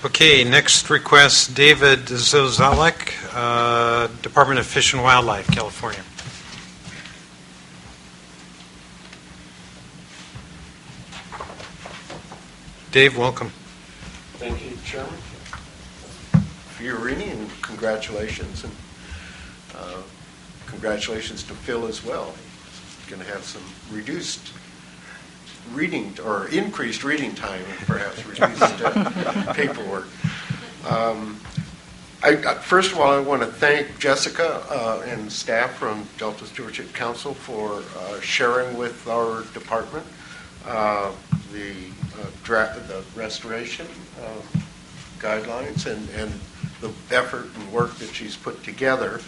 Okay, next request, David Zozalek, Department of Fish and Wildlife, California. Dave, welcome. Thank you, Chairman, for your reading, and congratulations. And congratulations to Phil as well. He's going to have some reduced reading or increased reading time and perhaps reduced paperwork. First of all, I want to thank Jessica and staff from Delta Stewardship Council for sharing with our department the restoration guidelines and the effort and work that she's put together.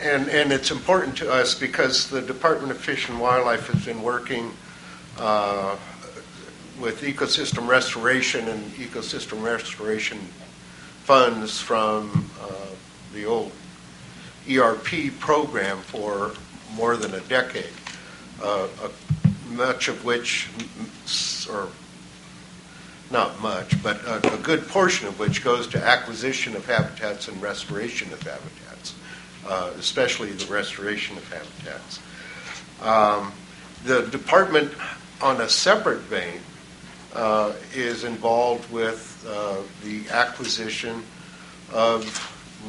And it's important to us because the Department of Fish and Wildlife has been working with ecosystem restoration and ecosystem restoration funds from the old ERP program for more than a decade, much of which, or not much, but a good portion of which goes to acquisition of habitats and restoration of habitats, especially the restoration of habitats. The department, on a separate vein, is involved with the acquisition of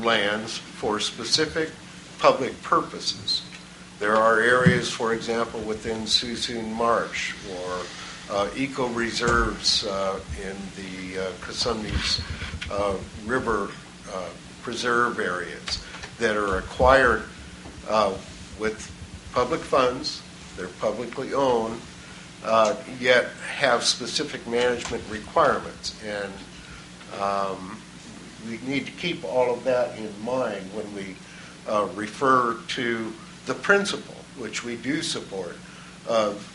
lands for specific public purposes. There are areas, for example, within Suisun Marsh or eco-reserves in the Cosumnes River preserve areas that are acquired with public funds. They're publicly owned, yet have specific management requirements. And we need to keep all of that in mind when we refer to the principle, which we do support, of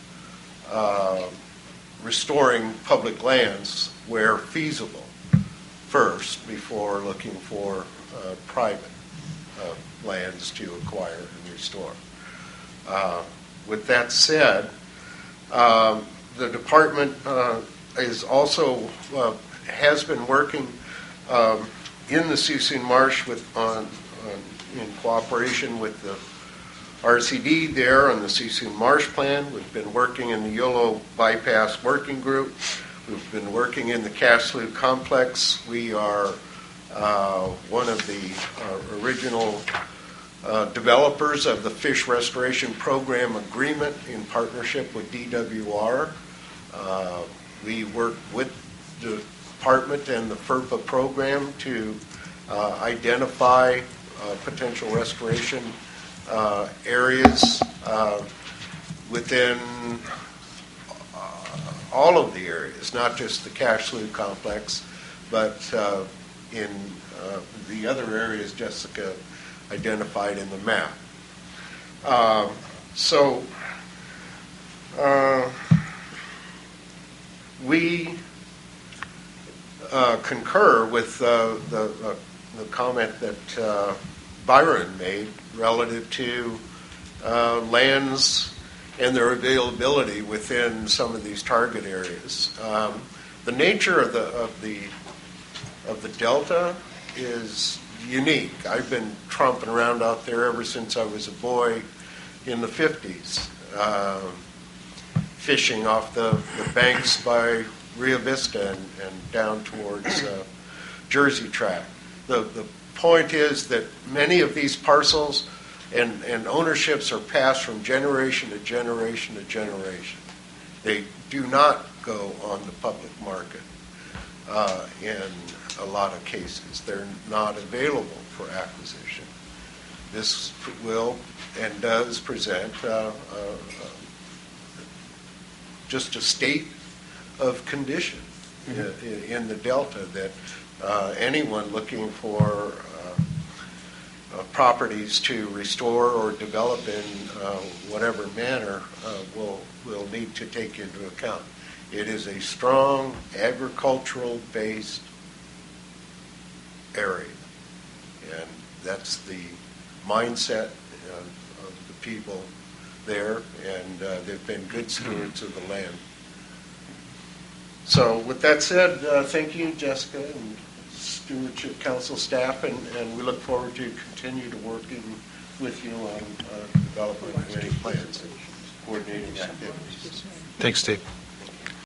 restoring public lands where feasible first before looking for private lands to acquire and restore. With that said, the department is also has been working in the Suisun Marsh in cooperation with the RCD there on the Suisun Marsh Plan. We've been working in the Yolo Bypass Working Group. We've been working in the Caslew Complex. We are one of the original developers of the Fish Restoration Program Agreement in partnership with DWR. We work with the department and the FERPA program to identify potential restoration areas within all of the areas, not just the Caslew Complex, but in the other areas Jessica identified in the map. We concur with the comment that Byron made relative to lands and their availability within some of these target areas. The nature of the Delta is unique. I've been tromping around out there ever since I was a boy in the 50s, fishing off the banks by Rio Vista and down towards Jersey Track. The point is that many of these parcels and ownerships are passed from generation to generation to generation. They do not go on the public market in a lot of cases. They're not available for acquisition. This will and does present just a state of condition in the Delta that anyone looking for properties to restore or develop in whatever manner will need to take into account. It is a strong agricultural-based area, and that's the mindset of the people there, and they've been good stewards of the land. So with that said, thank you, Jessica, and Stewardship Council staff, and we look forward to continue to working with you on developing plans and coordinating activities. Thanks, Steve.